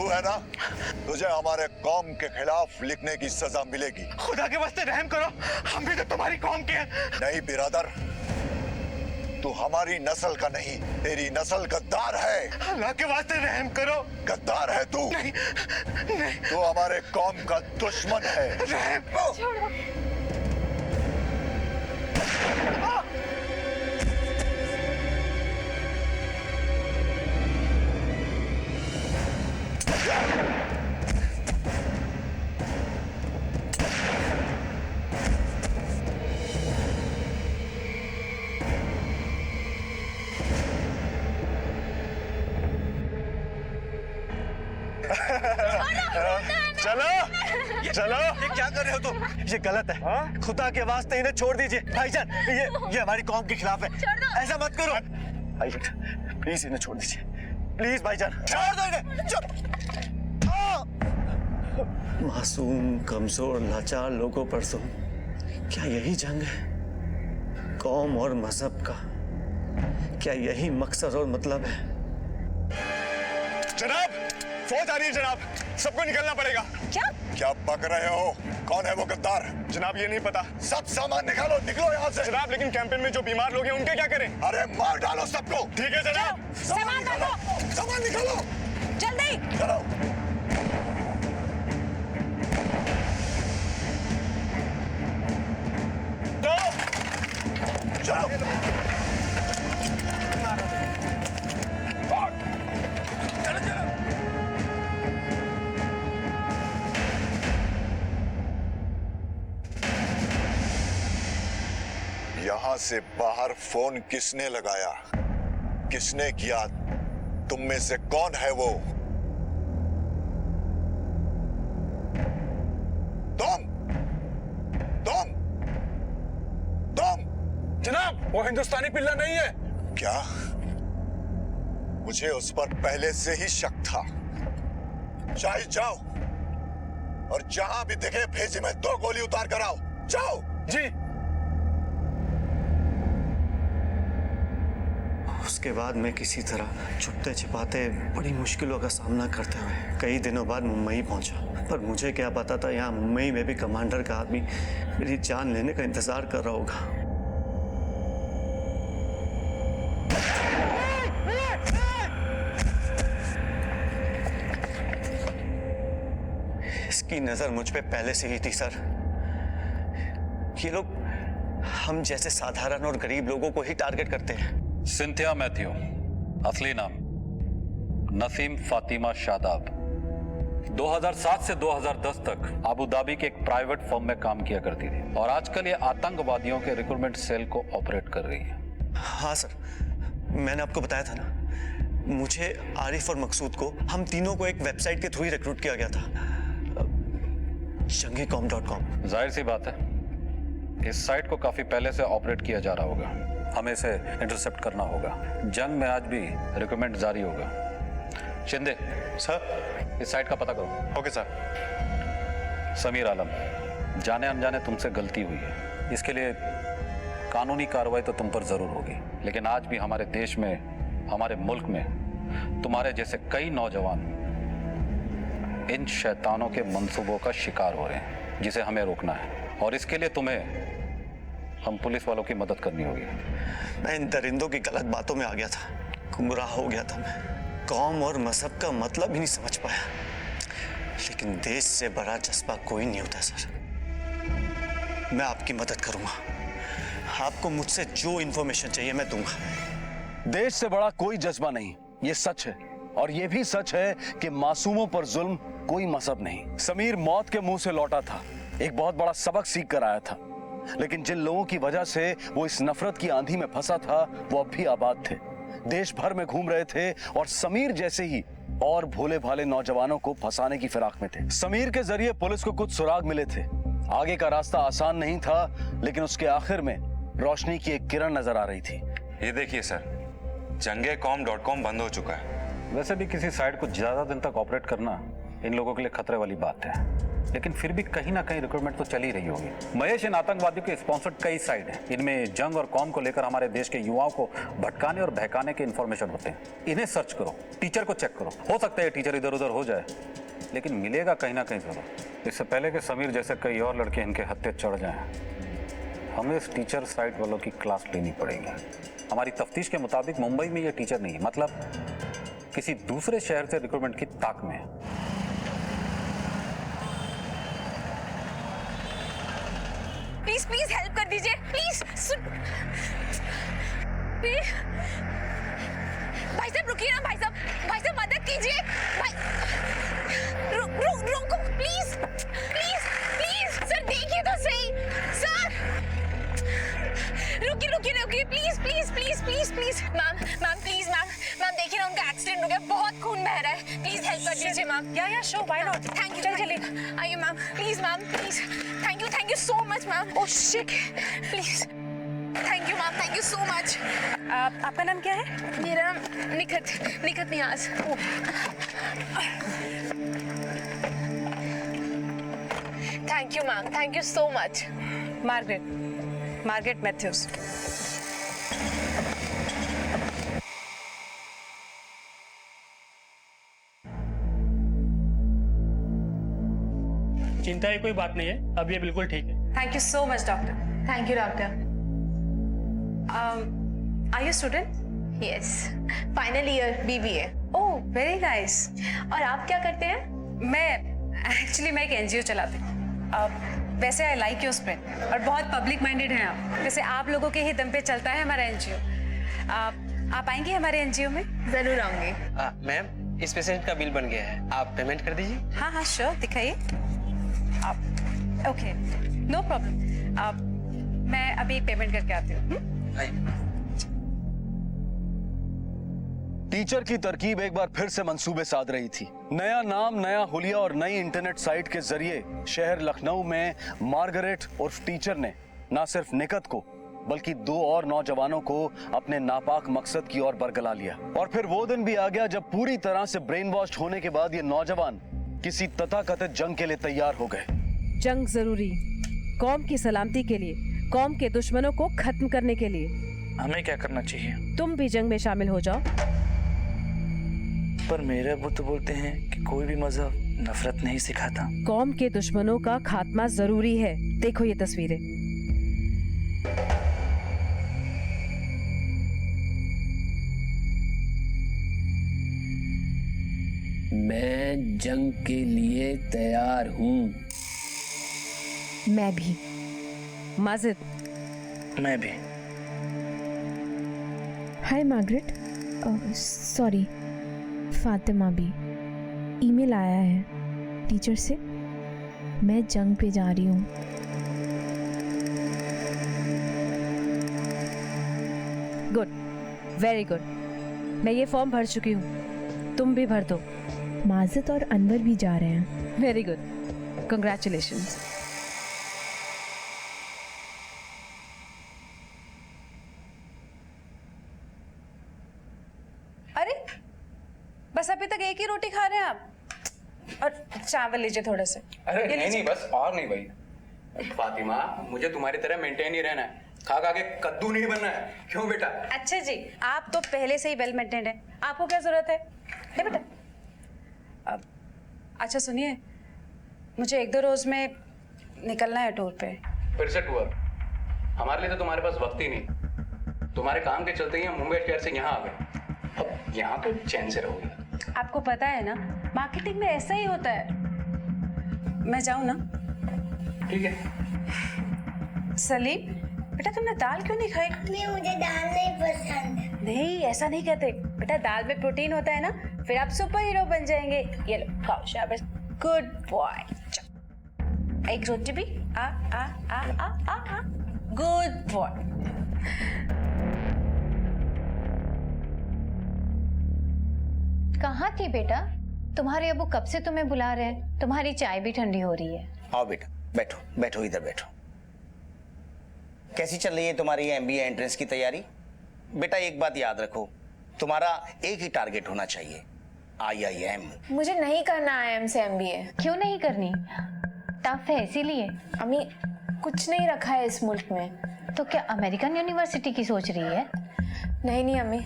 तू है ना, तुझे हमारे कौम के खिलाफ लिखने की सजा मिलेगी। खुदा के वास्ते रहम करो, हम भी तो तुम्हारी कौम के हैं। नहीं बिरादर, तू हमारी नस्ल का नहीं, तेरी नस्ल गद्दार है। अल्लाह के वास्ते रहम करो। गद्दार है तू। नहीं, नहीं। तू हमारे कौम का दुश्मन है। रहम छोड़ो। चलो चलो। ये क्या कर रहे हो तुम? ये गलत है। खुदा के वास्ते इन्हें छोड़ दीजिए भाईजान, ये हमारी कौम के खिलाफ है। ऐसा मत करो भाईजान, प्लीज इन्हें छोड़ दीजिए, प्लीज भाईजान छोड़ दो इन्हें। मासूम, कमजोर, लाचार लोगों पर तुम, क्या यही जंग है? कौम और मजहब का क्या यही मकसद और मतलब है? जनाब, फौज आ रही है जनाब, सबको निकलना पड़ेगा। क्या बक रहे हो? कौन है वो गद्दार? जनाब ये नहीं पता। सब सामान निकालो, निकलो यहाँ से। जनाब लेकिन कैंपेन में जो बीमार लोग हैं उनके क्या करें? अरे मार डालो सबको। ठीक है जनाब। सामान निकालो, सामान निकालो जल्दी। चलो। चलो यहाँ से बाहर फोन किसने लगाया? किसने किया? तुम में से कौन है वो? तुम तुम तुम जनाब वो हिंदुस्तानी पिल्ला नहीं है। क्या? मुझे उस पर पहले से ही शक था। चाहे जाओ और जहां भी दिखे भेजे में 2 गोली उतार कर आओ। जाओ। जी। उसके बाद मैं किसी तरह छुपते छिपाते बड़ी मुश्किलों का सामना करते हुए कई दिनों बाद मुंबई पहुंचा। पर मुझे क्या पता था यहाँ मुंबई में भी कमांडर का आदमी मेरी जान लेने का इंतजार कर रहा होगा। इसकी नजर मुझ पे पहले से ही थी सर। ये लोग हम जैसे साधारण और गरीब लोगों को ही टारगेट करते हैं। सिंथिया मैथ्यू, असली नाम नसीम फातिमा शादाब, 2007 से 2010 तक अबू धाबी के एक प्राइवेट फर्म में काम किया करती थी और आजकल ये आतंकवादियों के रिक्रूटमेंट सेल को ऑपरेट कर रही है। हाँ सर, मैंने आपको बताया था ना, मुझे आरिफ और मकसूद को, हम तीनों को एक वेबसाइट के थ्रू ही रिक्रूट किया गया था, jangecom.com। जाहिर सी बात है इस साइट को काफी पहले से ऑपरेट किया जा रहा होगा, हमें इसे इंटरसेप्ट करना होगा। जंग में आज भी रिक्रूटमेंट जारी होगा। शिंदे सर इस साइट का पता करो। Okay sir. समीर आलम, जाने अनजाने तुमसे गलती हुई है, इसके लिए कानूनी कार्रवाई तो तुम पर जरूर होगी, लेकिन आज भी हमारे देश में, हमारे मुल्क में तुम्हारे जैसे कई नौजवान इन शैतानों के मंसूबों का शिकार हो रहे हैं, जिसे हमें रोकना है और इसके लिए तुम्हें हम पुलिस वालों की मदद करनी होगी। मैं इन दरिंदों की गलत बातों में आ गया था, गुमराह हो गया था मैं। कौम और मजहब का मतलब ही नहीं समझ पाया, लेकिन देश से बड़ा जज्बा कोई नहीं होता सर। मैं आपकी मदद करूंगा, आपको मुझसे जो इंफॉर्मेशन चाहिए मैं दूंगा। देश से बड़ा कोई जज्बा नहीं, ये सच है। और ये भी सच है कि मासूमों पर जुल्म कोई मसहब नहीं। समीर मौत के मुंह से लौटा था, एक बहुत बड़ा सबक सीख कर आया था, लेकिन जिन लोगों की वजह से वो इस नफरत की आंधी में फंसा था वो अब भी आबाद थे, देश भर में घूम रहे थे और समीर जैसे ही और भोले भाले नौजवानों को फंसाने की फिराक में थे। समीर के जरिए पुलिस को कुछ सुराग मिले थे। आगे का रास्ता आसान नहीं था, लेकिन उसके आखिर में रोशनी की एक किरण नजर आ रही थी। ये देखिए सर, jangecom.com बंद हो चुका है। वैसे भी किसी साइट को ज्यादा दिन तक ऑपरेट करना इन लोगों के लिए खतरे वाली बात है। लेकिन फिर भी कहीं ना कहीं रिक्रूटमेंट तो चल ही रही होगी। महेश, इन आतंकवादियों के स्पॉन्सर्ड कई साइट हैं। इनमें जंग और कौम को लेकर हमारे देश के युवाओं को भटकाने और बहकाने के इन्फॉर्मेशन होते हैं। इन्हें सर्च करो, टीचर को चेक करो। हो सकता है टीचर इधर उधर हो जाए, लेकिन मिलेगा कहीं ना कहीं जरूर। इससे पहले कि समीर जैसे कई और लड़के इनके हत्थे चढ़ जाएं, हमें इस टीचर साइट वालों की क्लास लेनी पड़ेगी। हमारी तफ्तीश के मुताबिक मुंबई में ये टीचर नहीं है, मतलब किसी दूसरे शहर से रिक्रूटमेंट की ताक में है। प्लीज प्लीज हेल्प कर दीजिए, प्लीज। भाई साहब रुकिए ना, भाई साहब मदद कीजिए। रोको प्लीज प्लीज प्लीज। सर देखिए तो सही सर। रुकिए please please please please please. Ma'am please ma'am देखिए ना, उनका एक्सीडेंट हो गया, बहुत खून बह रहा है। प्लीज हेल्प कर दीजिए मैम। या show why not. Thank you. चलिए आइए ma'am, please. Thank you so much ma'am. Oh shit, please. Thank you ma'am, thank you so much. आपका नाम क्या है? मेरा नाम Nikhat Niyaz. Thank you ma'am, thank you so much. Margaret Matthews. चिंता की कोई बात नहीं है, अब ये बिल्कुल ठीक है। Thank you so much doctor. Thank you doctor. Are you student? Yes, final year BBA। Oh very nice. और आप क्या करते हैं? मैं एक NGO चलाती हूँ। वैसे आई लाइक योर स्पिरिट और बहुत पब्लिक माइंडेड हैं आप। वैसे आप लोगों के ही दम पे चलता है हमारा NGO। आप आएंगे हमारे NGO में? जरूर आऊंगी। मैम, इस पेशेंट का बिल बन गया है, आप पेमेंट कर दीजिए। हाँ श्योर, दिखाइए आप। Okay no problem. मैं अभी पेमेंट करके आती हूँ। टीचर की तरकीब एक बार फिर से मंसूबे साध रही थी। नया नाम, नया हुलिया और नई इंटरनेट साइट के जरिए शहर लखनऊ में मार्गरेट उर्फ टीचर ने न सिर्फ निकत को बल्कि 2 और नौजवानों को अपने नापाक मकसद की ओर बरगला लिया। और फिर वो दिन भी आ गया जब पूरी तरह से ब्रेन वॉश होने के बाद ये नौजवान किसी तथाकथित जंग के लिए तैयार हो गए। जंग जरूरी, कौम की सलामती के लिए, कौम के दुश्मनों को खत्म करने के लिए। हमें क्या करना चाहिए? तुम भी जंग में शामिल हो जाओ। पर मेरे अब्बू तो बोलते हैं कि कोई भी मजहब नफरत नहीं सिखाता। कौम के दुश्मनों का खात्मा जरूरी है। देखो ये तस्वीरें। मैं जंग के लिए तैयार हूँ। मैं भी। माजिद? मैं भी। हाय मार्गरेट, सॉरी, फातिमा भी। ईमेल आया है टीचर से, मैं जंग पे जा रही हूँ। Good, very good. मैं ये फॉर्म भर चुकी हूँ, तुम भी भर दो। माजिद और अनवर भी जा रहे हैं। Very good, congratulations. अरे बस अभी तक एक ही रोटी खा रहे हैं आप? और चावल लीजिए थोड़े से। अरे नहीं बस और नहीं भाई। फातिमा, मुझे तुम्हारी तरह मेंटेन ही रहना है, खा के कद्दू नहीं बनना है। क्यों बेटा? अच्छा जी, आप तो पहले से ही वेल मेंटेन्ड है, आपको क्या जरूरत है? ले बेटा। अच्छा सुनिए, मुझे 1-2 रोज में निकलना है टूर पे। फिर से टूर? हमारे लिए तो तुम्हारे पास वक्त ही नहीं। तुम्हारे काम के चलते ही हम मुंबई शहर से यहाँ आ गए। अब यहाँ तो चैन से रहोगे। आपको पता है ना, मार्केटिंग में ऐसा ही होता है। मैं जाऊँ ना? ठीक है। सलीम बेटा, तुमने दाल क्यों नहीं खाई? मुझे दाल नहीं पसंद। नहीं, ऐसा नहीं कहते बेटा, दाल में प्रोटीन होता है ना, फिर आप सुपर हीरो बन जाएंगे। ये लो खाओ, शाबाश, गुड बॉय। एक रोटी भी। आ आ आ आ आ आ, गुड बॉय। कहाँ थी बेटा? तुम्हारे अब्बू कब से तुम्हें बुला रहे हैं, तुम्हारी चाय भी ठंडी हो रही है। आओ बेटा, बैठो बैठो, इधर बैठो। कैसी चल रही है तुम्हारी MBA एंट्रेंस की तैयारी? बेटा एक बात याद रखो, तुम्हारा एक ही टारगेट होना चाहिए, IIM। मुझे नहीं करना IIM से MBA। क्यों नहीं करनी? टफ है इसीलिए। अम्मी कुछ नहीं रखा है इस मुल्क में। तो क्या अमेरिकन यूनिवर्सिटी की सोच रही है? नहीं अम्मी,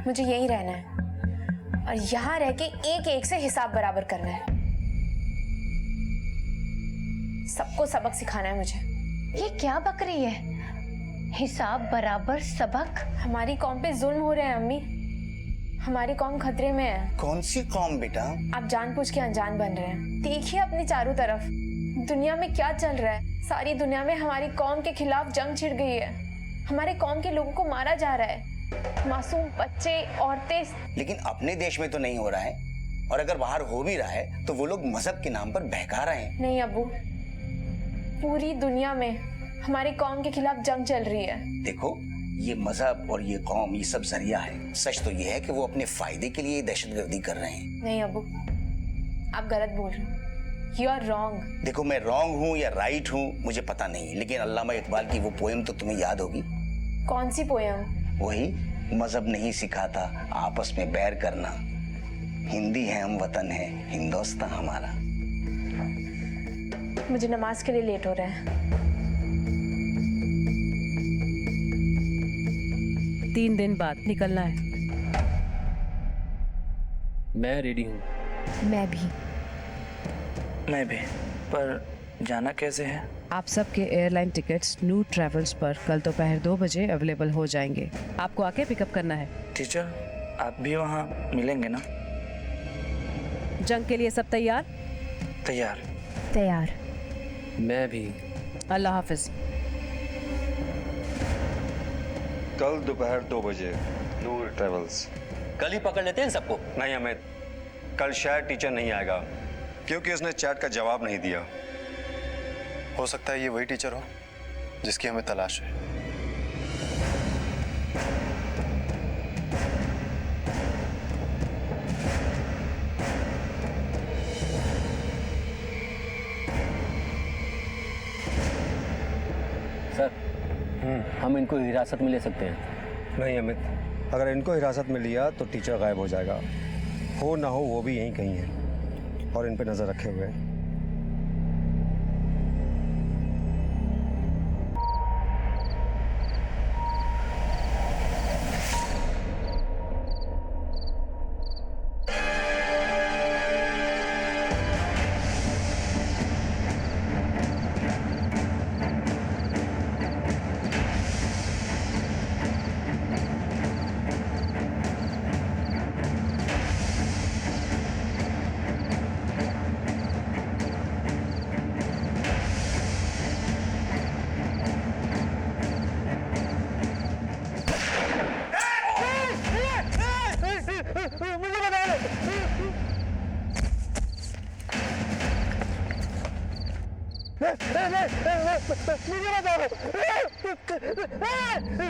मुझे यहीं रहना है और यहाँ रह के एक एक से हिसाब बराबर करना है। सबको सबक सिखाना है मुझे। ये क्या बक रही है? हिसाब बराबर सबक? हमारी कौम पे जुल्म हो रहे हैं अम्मी। हमारी कौम खतरे में है। कौन सी कौम बेटा? आप जानबूझ के अनजान बन रहे हैं। देखिए अपनी चारों तरफ दुनिया में क्या चल रहा है। सारी दुनिया में हमारी कौम के खिलाफ जंग छिड़ गई है। हमारे कौम के लोगों को मारा जा रहा है, मासूम बच्चे, औरतें। लेकिन अपने देश में तो नहीं हो रहा है, और अगर बाहर हो भी रहा है तो वो लोग मजहब के नाम पर बहका रहे हैं। नहीं अब्बू, पूरी दुनिया में हमारी कौम के खिलाफ जंग चल रही है। देखो, ये मजहब और ये कौम ये सब जरिया है। सच तो ये है कि वो अपने फायदे के लिए दहशतगर्दी कर रहे हैं। नहीं अब्बू, आप गलत बोल रहे हो। You are wrong। देखो, मैं रॉन्ग हूँ या राइट हूँ मुझे पता नहीं, लेकिन अल्लामा इकबाल की वो पोएम तो तुम्हें याद होगी। कौन सी पोएम? वही, मजहब नहीं सिखाता आपस में बैर करना, हिंदी है हम वतन है हिंदुस्तान हमारा। मुझे नमाज के लिए लेट हो रहा है। 3 दिन बाद निकलना है। मैं रेडी हूँ। मैं भी। मैं भी, पर जाना कैसे है? आप सबके एयरलाइन टिकट्स न्यू ट्रैवल्स पर कल दोपहर 2 बजे अवेलेबल हो जाएंगे। आपको आके पिकअप करना है। टीचर, आप भी वहाँ मिलेंगे ना? जंग के लिए सब तैयार? तैयार। तैयार। मैं भी। अल्लाह हाफिज। कल दोपहर 2 बजे नूर ट्रेवल्स। कल ही पकड़ लेते हैं सबको। नहीं अमित, कल शायद टीचर नहीं आएगा क्योंकि उसने चैट का जवाब नहीं दिया। हो सकता है ये वही टीचर हो जिसकी हमें तलाश है। सर, हम इनको हिरासत में ले सकते हैं। नहीं अमित, अगर इनको हिरासत में लिया तो टीचर गायब हो जाएगा। हो ना हो वो भी यहीं कहीं है और इन पे नजर रखे हुए हैं।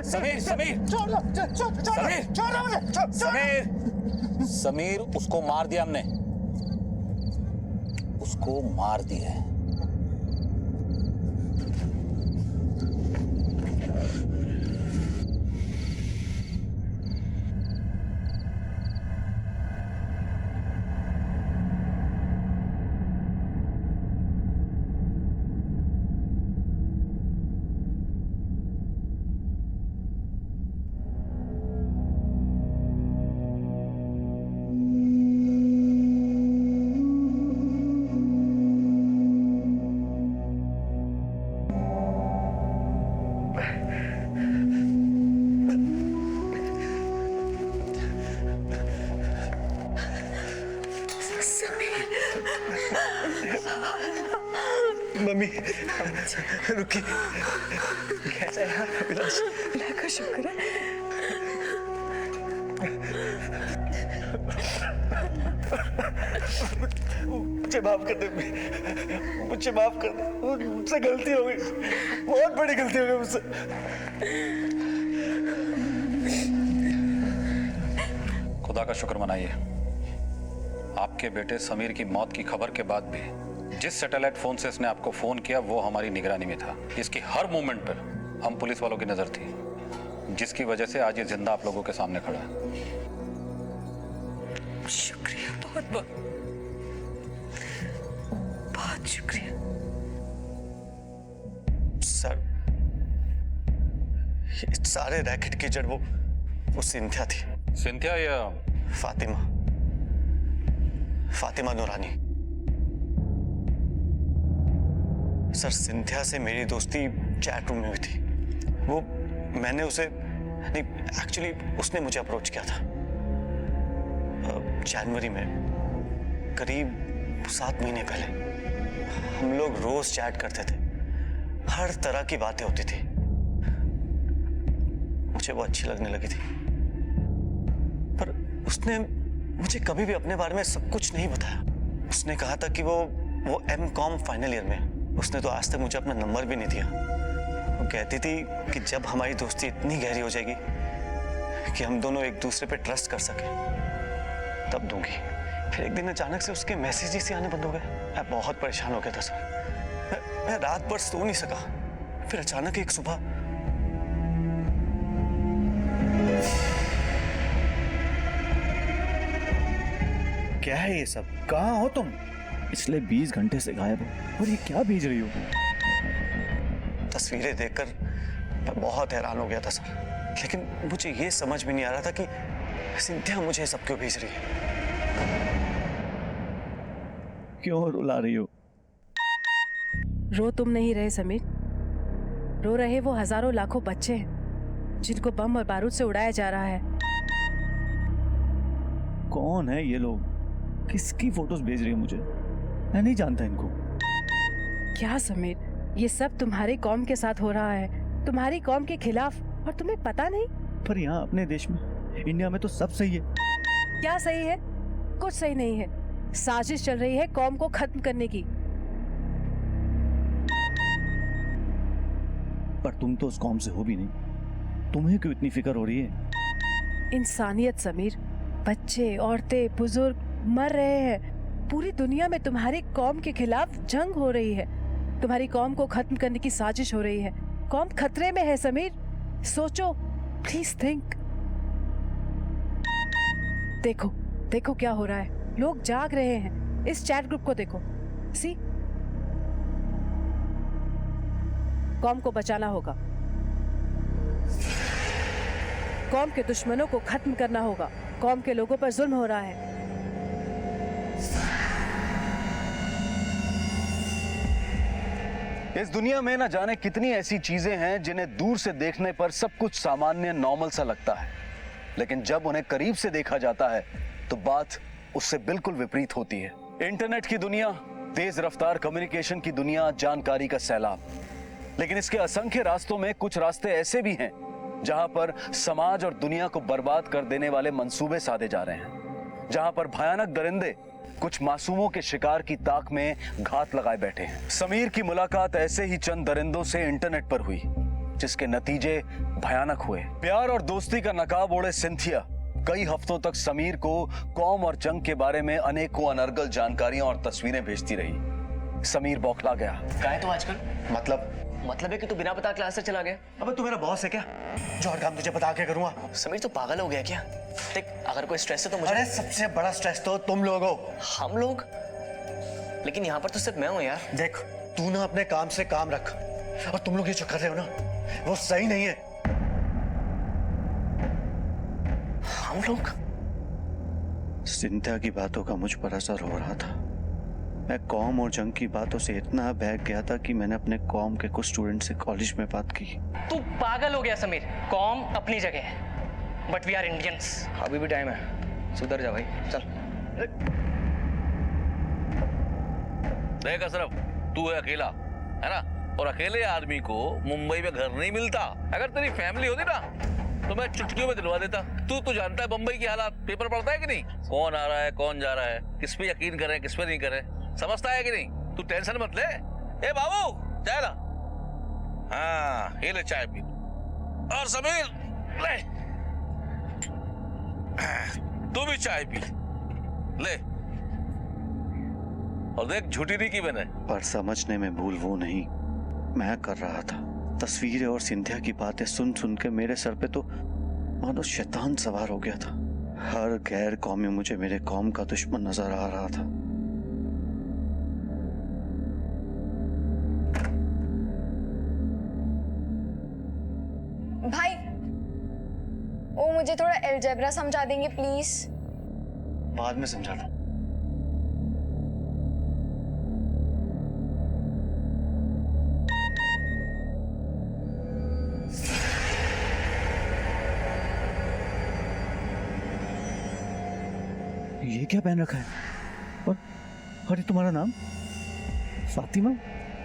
समीर, समीर, समीर, समीर, उसको मार दिया हमने, उसको मार दिया है। मम्मी रुकी, कैसा है अभिलाष? अल्लाह का शुक्र है। मुझे माफ कर दे, मुझे माफ कर दे, मुझसे गलती हो गई, बहुत बड़ी गलती हो गई मुझसे। खुदा का शुक्र मनाइए, आपके बेटे समीर की मौत की खबर के बाद भी जिस सैटेलाइट फोन से इसने आपको फोन किया वो हमारी निगरानी में था। इसकी हर मूवमेंट पर हम पुलिस वालों की नजर थी, जिसकी वजह से आज ये जिंदा आप लोगों के सामने खड़ा है। शुक्रिया, बहुत बहुत बहुत शुक्रिया। सर, ये सारे रैकेट की जड़ वो सिंथिया थी। सिंथिया या फातिमा नूरानी। सर, सिंथिया से मेरी दोस्ती चैट रूम में हुई थी। वो मैंने उसे नहीं, एक्चुअली उसने मुझे अप्रोच किया था जनवरी में, करीब 7 महीने पहले। हम लोग रोज चैट करते थे, हर तरह की बातें होती थी। मुझे वो अच्छी लगने लगी थी, पर उसने मुझे कभी भी अपने बारे में सब कुछ नहीं बताया। उसने कहा था कि वो M.Com फाइनल ईयर में। उसने तो आज तक मुझे अपना नंबर भी नहीं दिया। वो कहती थी कि जब हमारी दोस्ती इतनी गहरी हो जाएगी कि हम दोनों एक दूसरे पे ट्रस्ट कर सके तब दूंगी। फिर एक दिन अचानक से उसके मैसेजेस ही आने बंद हो गए। मैं बहुत परेशान हो गया था सर। मैं रात भर सो नहीं सका। फिर अचानक एक सुबह क्या है ये सब? कहाँ हो तुम? पिछले 20 घंटे से गायब हो और ये क्या भेज रही हो? तस्वीरें देखकर मैं बहुत हैरान हो गया था सर, लेकिन मुझे ये समझ में नहीं आ रहा था कि सिंथिया मुझे सब क्यों भेज रही है। क्यों रुला रही हो? रो तुम नहीं रहे समीर, रो रहे वो हजारों लाखों बच्चे हैं जिनको बम और बारूद से उड़ाया जा रहा है। कौन है ये लोग? किसकी फोटोज भेज रही है मुझे? मैं नहीं जानता इनको। क्या समीर, ये सब तुम्हारी कौम के साथ हो रहा है, तुम्हारी कौम के खिलाफ, और तुम्हें पता नहीं? पर यहाँ अपने देश में, इंडिया में तो सब सही है। क्या सही है? कुछ सही नहीं है। साजिश चल रही है कौम को खत्म करने की। पर तुम तो उस कौम से हो भी नहीं, तुम्हें क्यों इतनी फिक्र हो रही है? इंसानियत समीर, बच्चे, औरतें, बुजुर्ग मर रहे हैं। पूरी दुनिया में तुम्हारी कौम के खिलाफ जंग हो रही है, तुम्हारी कौम को खत्म करने की साजिश हो रही है। कौम खतरे में है समीर, सोचो, प्लीज थिंक। देखो देखो क्या हो रहा है, लोग जाग रहे हैं। इस चैट ग्रुप को देखो, सी, कौम को बचाना होगा, कौम के दुश्मनों को खत्म करना होगा, कौम के लोगों पर जुल्म हो रहा है। इस दुनिया में न जाने कितनी ऐसी चीजें हैं जिन्हें दूर से देखने पर सब कुछ सामान्य नॉर्मल सा लगता है, लेकिन जब उन्हें करीब से देखा जाता है तो बात उससे बिल्कुल विपरीत होती है। इंटरनेट की दुनिया, तेज रफ्तार कम्युनिकेशन की दुनिया, जानकारी का सैलाब, लेकिन इसके असंख्य रास्तों में कुछ रास्ते ऐसे भी हैं जहां पर समाज और दुनिया को बर्बाद कर देने वाले मंसूबे साधे जा रहे हैं, जहां पर भयानक दरिंदे कुछ मासूमों के शिकार की ताक में घात लगाए बैठे हैं। समीर की मुलाकात ऐसे ही चंद दरिंदों से इंटरनेट पर हुई, जिसके नतीजे भयानक हुए। प्यार और दोस्ती का नकाब ओढ़े सिंथिया कई हफ्तों तक समीर को कौम और जंग के बारे में अनेकों अनर्गल जानकारियां और तस्वीरें भेजती रही। समीर बौखला गया। क्या है तू आजकल? मतलब है कि तू बिना बता क्लास से चला गया? अबे तू मेरा बॉस है क्या जो हर काम तुझे बता के करूंगा? समीर, तो पागल हो गया क्या? देख, अगर कोई स्ट्रेस है तो मुझे। अरे सबसे बड़ा स्ट्रेस तो तुम लोग हो। हम लोग? लेकिन यहाँ पर तो सिर्फ मैं हूँ यार। देख, तू ना अपने काम से काम रख, और तुम लोग ये जो कर रहे हो ना वो सही नहीं है। हम लोग? सिंथिया की बातों का मुझ पर असर हो रहा था। मैं कौम और जंग की बातों से इतना बहक गया था कि मैंने अपने कौम के कुछ स्टूडेंट से कॉलेज में बात की। तू पागल हो गया समीर। कौम अपनी जगह है, बट वी आर इंडियंस। अभी भी टाइम है, सुधर जा भाई, चल। देख अशरफ, तू है अकेला, है ना, और अकेले आदमी को मुंबई में घर नहीं मिलता। अगर तेरी फैमिली होती ना तो मैं चुटकियों में दिलवा देता। तू जानता है बंबई की हालात, पेपर पढ़ता है कि नहीं? कौन आ रहा है, कौन जा रहा है, किस पे यकीन करें, किस पे नहीं करें, समझता है कि नहीं? तू टेंशन मत ले। ए बाबू, चाय ला। हाँ, ये ले चाय पी। और समीर, ले, तू भी चाय पी ले। और देख, झूठी नहीं की मैंने। पर समझने में भूल वो नहीं, मैं कर रहा था। तस्वीरें और सिंथिया की बातें सुन सुन के मेरे सर पे तो मानो शैतान सवार हो गया था। हर गैर कौमी मुझे मेरे कौम का दुश्मन नजर आ रहा था। भाई, वो मुझे थोड़ा अलजेब्रा समझा देंगे प्लीज? बाद में समझा लो। ये क्या पहन रखा है? और ये तुम्हारा नाम? फातिमा?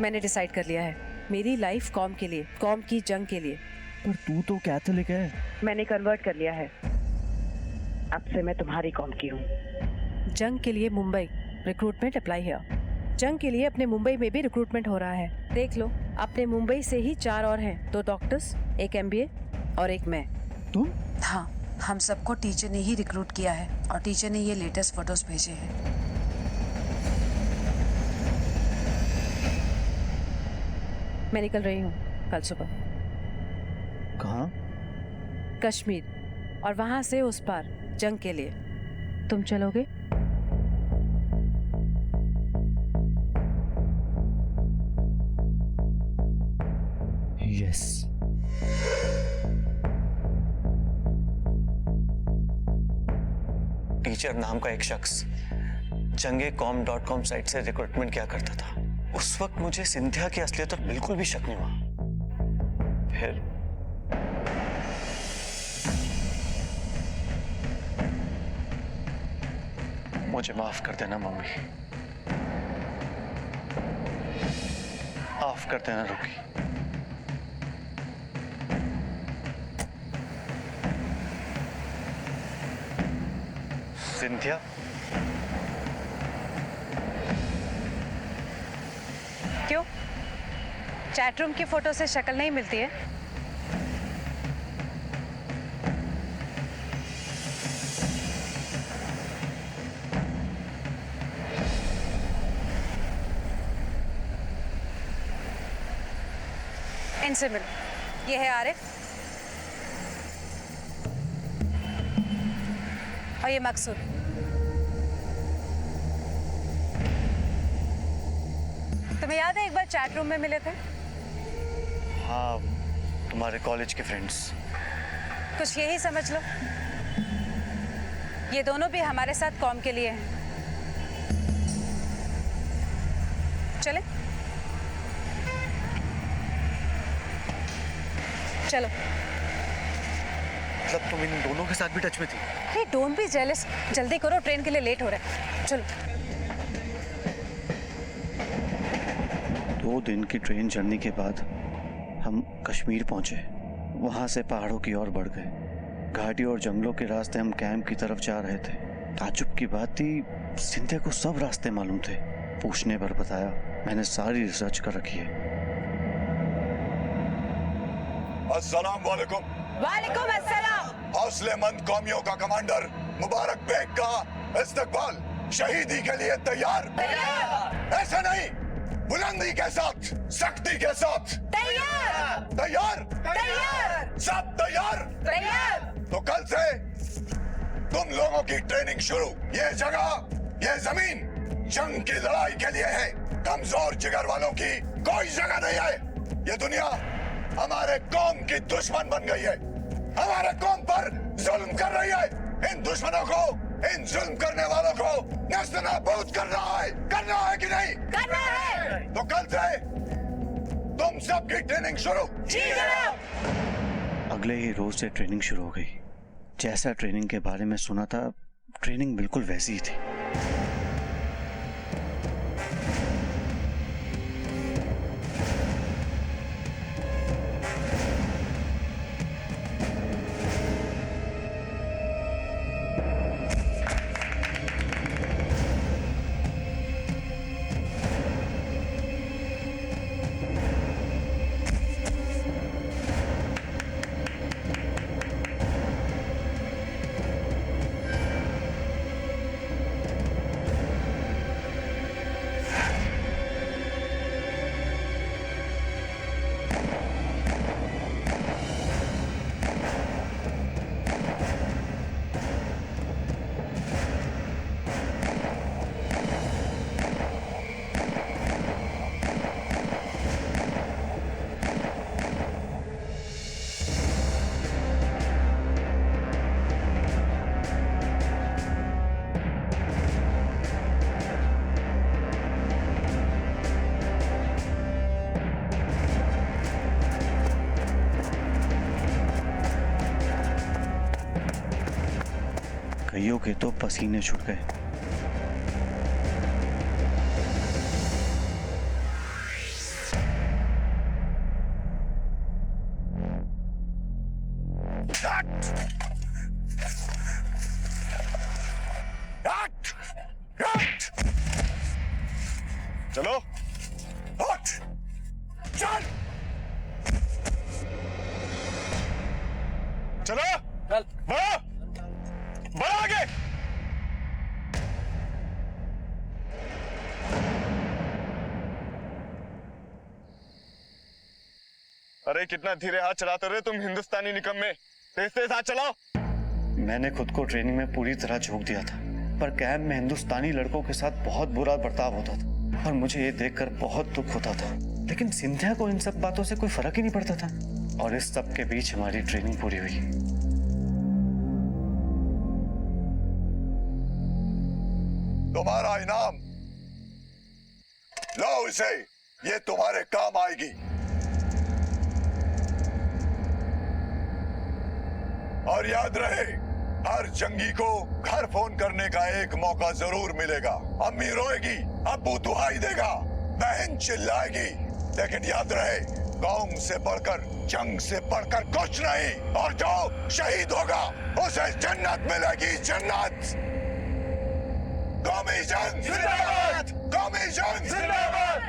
मैंने डिसाइड कर लिया है, मेरी लाइफ कौम के लिए, कौम की जंग के लिए। पर तू तो कैथोलिक है। मैंने कन्वर्ट कर लिया है, अब से मैं तुम्हारी कौम की हूँ। जंग के लिए मुंबई, रिक्रूटमेंट अप्लाई है। जंग के लिए अपने मुंबई में भी रिक्रूटमेंट हो रहा है। देख लो, अपने मुंबई से ही 4 और हैं, 2 डॉक्टर्स, 1 MBA और 1 मैं। तुम? हाँ, हम सबको टीचर ने ही रिक्रूट किया है और टीचर ने ये लेटेस्ट फोटोज भेजे हैं। मैं निकल रही हूँ कल सुबह। कहाँ? कश्मीर, और वहां से उस पार जंग के लिए। तुम चलोगे? यस। टीचर नाम का एक शख्स jangecom.com साइट से रिक्रूटमेंट किया करता था। उस वक्त मुझे सिंधिया की असलियत पर बिल्कुल भी शक नहीं हुआ। फिर मुझे माफ कर देना मम्मी, माफ कर देना रुकी। सिंधिया, क्यों? चैटरूम की फोटो से शक्ल नहीं मिलती है? इनसे मिलो, ये है आरिफ और ये मकसूद। तुम्हें याद है एक बार चैट रूम में मिले थे? हाँ, तुम्हारे कॉलेज के फ्रेंड्स। कुछ यही समझ लो, ये दोनों भी हमारे साथ कौम के लिए हैं। चले? चलो। मतलब तुम इन दोनों के साथ भी टच में थी? अरे डोंट बी जेलस, जल्दी करो, ट्रेन के लिए लेट हो रहा है। चलो। 2 दिन की ट्रेन जर्नी के बाद हम कश्मीर पहुंचे। वहां से पहाड़ों की ओर बढ़ गए। घाटी और जंगलों के रास्ते हम कैंप की तरफ जा रहे थे। ताज्जुब की बात थी, सिंधिया को सब रास्ते मालूम थे। पूछने पर बताया, मैंने सारी रिसर्च कर रखी है। अस्सलाम वालेकुम। वालेकुम अस्सलाम। हौसलेमंद कौमियों का कमांडर मुबारक बेग का इस्तकबाल। शहीदी के लिए तैयार? ऐसा नहीं, बुलंदी के साथ, सख्ती के साथ। तैयार। तैयार? तैयार। सब तैयार? तैयार। तो कल से तुम लोगों की ट्रेनिंग शुरू। ये जगह, ये जमीन जंग की लड़ाई के लिए है। कमजोर जिगर वालों की कोई जगह नहीं है। ये दुनिया हमारे कौम की दुश्मन बन गई है, हमारे कौम पर जुल्म कर रही है। इन दुश्मनों को, इन जुल्म करने वालों को नेस्तनाबूद करना है कि नहीं? करना है। तो कल से तुम सबकी ट्रेनिंग शुरू। जी जनाब। अगले ही रोज से ट्रेनिंग शुरू हो गई। जैसा ट्रेनिंग के बारे में सुना था, ट्रेनिंग बिल्कुल वैसी ही थी। कईयों के तो पसीने छूट गए। चलो हट चल चलो बढ़ो बढ़ो आगे। अरे कितना धीरे हाथ चलाते रहे तुम हिंदुस्तानी निकम्मे, तेज तेज हाथ चलाओ। मैंने खुद को ट्रेनिंग में पूरी तरह झोंक दिया था, पर कैंप में हिंदुस्तानी लड़कों के साथ बहुत बुरा बर्ताव होता था और मुझे ये देखकर बहुत दुख होता था। लेकिन सिंधिया को इन सब बातों से कोई फर्क ही नहीं पड़ता था और इस सब के बीच हमारी ट्रेनिंग पूरी हुई। तुम्हारा इनाम लो इसे, ये तुम्हारे काम आएगी। और याद रहे, हर जंगी को घर फोन करने का एक मौका जरूर मिलेगा। अम्मी रोएगी, अब्बू दुहाई देगा, बहन चिल्लाएगी, लेकिन याद रहे कौम से बढ़कर, जंग से बढ़कर कुछ नहीं। और जो शहीद होगा उसे जन्नत मिलेगी, जन्नत। कौमी जंग जिंदाबाद, कौमी जंग जिंदाबाद।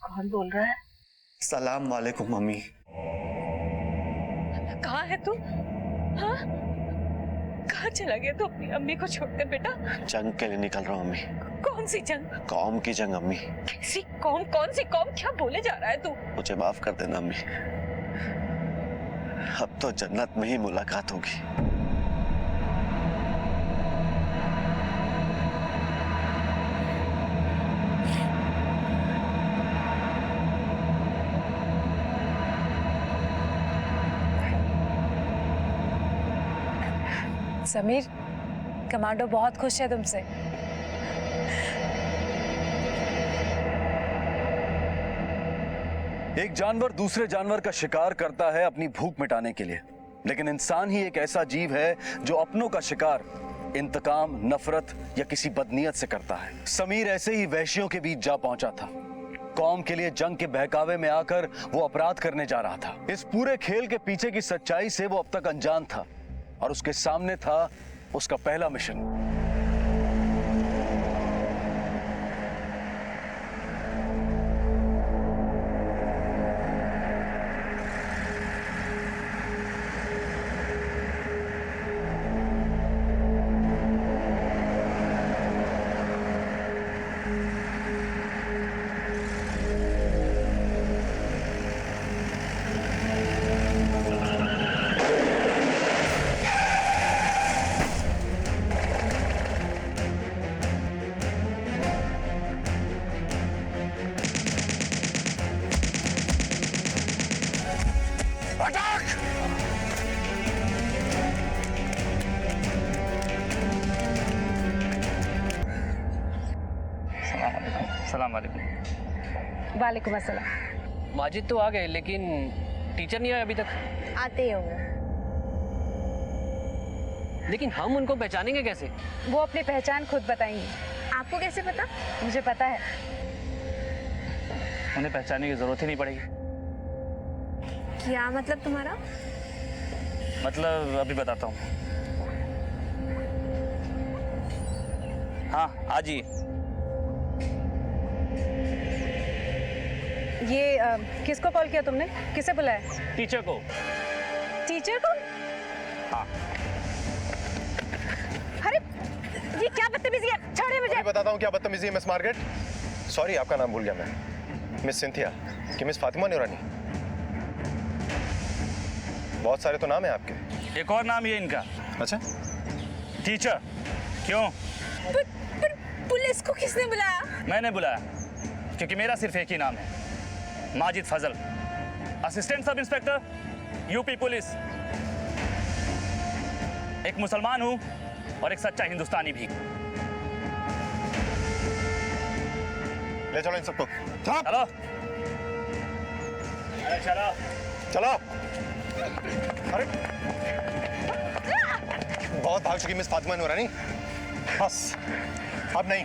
कौन बोल रहा है? सलाम वालेकुम मम्मी। कहाँ है तू? हाँ? कहाँ चला गया तू अपनी अम्मी को छोड़कर बेटा? जंग के लिए निकल रहा हूँ अम्मी। कौन सी जंग? कौम की जंग अम्मी। कैसी कौम? कौन सी कौम? क्या बोले जा रहा है तू? मुझे माफ कर देना अम्मी, अब तो जन्नत में ही मुलाकात होगी। समीर, कमांडो बहुत खुश है तुमसे। एक जानवर दूसरे जानवर का शिकार करता है अपनी भूख मिटाने के लिए, लेकिन इंसान ही एक ऐसा जीव है जो अपनों का शिकार इंतकाम, नफरत या किसी बदनीयत से करता है। समीर ऐसे ही वहशियों के बीच जा पहुंचा था। कौम के लिए जंग के बहकावे में आकर वो अपराध करने जा रहा था। इस पूरे खेल के पीछे की सच्चाई से वो अब तक अनजान था और उसके सामने था उसका पहला मिशन। वालेकुम अस्सलाम। माजिद तो आ गए, लेकिन टीचर नहीं आए अभी तक। आते ही होंगे। लेकिन हम उनको पहचानेंगे कैसे? वो अपनी पहचान खुद बताएंगी। आपको कैसे पता? मुझे पता है। उन्हें पहचानने की जरूरत ही नहीं पड़ेगी। क्या मतलब तुम्हारा? मतलब अभी बताता हूँ। हाँ, आज ही। ये किसको कॉल किया तुमने? किसे बुलाया? टीचर को। टीचर को? हाँ। अरे ये क्या बदतमीजी है? छोड़िए मुझे। बताता हूँ क्या बदतमीजी है मिस मार्गरेट। सॉरी, आपका नाम भूल गया मैं। मिस सिंथिया कि मिस फातिमा नूरानी? बहुत सारे तो नाम है आपके। एक और नाम ये इनका। अच्छा, टीचर। क्यों? पुलिस को किसने बुलाया? मैंने बुलाया, क्योंकि मेरा सिर्फ एक ही नाम है, Majid Fazal, assistant sub inspector, UP police. एक मुसलमान हूं और एक सच्चा हिंदुस्तानी भी। ले चलो इन सबको। चलो। चलो चलो। अरे बहुत भाग चुकी मिस फातिमा नूरानी, बस अब नहीं।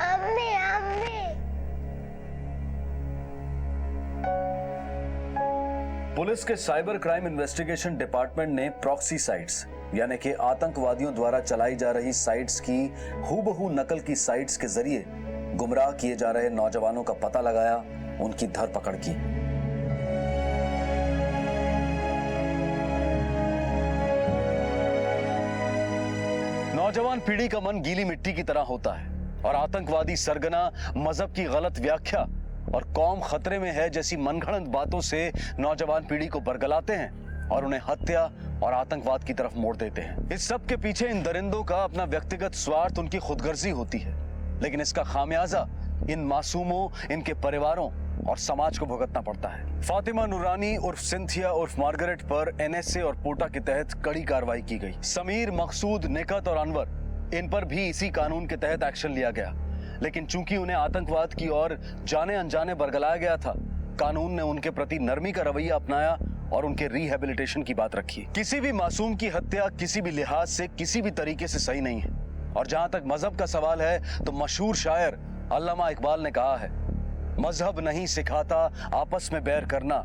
अम्मी अम्मी पुलिस के साइबर क्राइम इन्वेस्टिगेशन डिपार्टमेंट ने प्रॉक्सी साइट्स यानी कि आतंकवादियों द्वारा चलाई जा रही साइट्स की हूबहू नकल की साइट्स के जरिए गुमराह किए जा रहे नौजवानों का पता लगाया, उनकी धरपकड़ की। नौजवान पीढ़ी का मन गीली मिट्टी की तरह होता है और आतंकवादी सरगना, मजहब की गलत व्याख्या और कौम खतरे में है जैसी मनगढ़ंत बातों से नौजवान पीढ़ी को बरगलाते हैं और उन्हें हत्या और आतंकवाद की तरफ मोड़ देते हैं। इस सब के पीछे इन दरिंदों का अपना व्यक्तिगत स्वार्थ, उनकी खुदगर्जी होती है, लेकिन इसका खामियाजा इन मासूमों, इनके परिवारों और समाज को भुगतना पड़ता है। फातिमा नूरानी उर्फ सिंथिया उर्फ मार्गरेट पर एनएसए और पोटा के तहत कड़ी कार्रवाई की गई। समीर, मकसूद, निकत और अनवर, इन पर भी इसी कानून के तहत एक्शन लिया गया, लेकिन चूंकि उन्हें आतंकवाद की ओर जाने अनजाने बरगलाया गया था, कानून ने उनके प्रति नरमी का रवैया अपनाया और उनके रिहेबिलिटेशन की बात रखी। किसी भी मासूम की हत्या किसी भी लिहाज से, किसी भी तरीके से सही नहीं है। और जहां तक मजहब का सवाल है तो मशहूर शायर अल्लामा इकबाल ने कहा है, मजहब नहीं सिखाता आपस में बैर करना,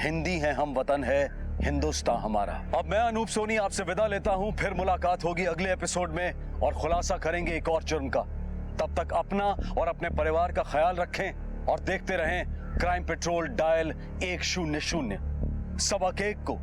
हिंदी है हम, वतन है हिंदुस्तान हमारा। अब मैं अनूप सोनी आपसे विदा लेता हूं, फिर मुलाकात होगी अगले एपिसोड में और खुलासा करेंगे एक और जुर्म का। तब तक अपना और अपने परिवार का ख्याल रखें और देखते रहें क्राइम पेट्रोल डायल 100। सबक 1 को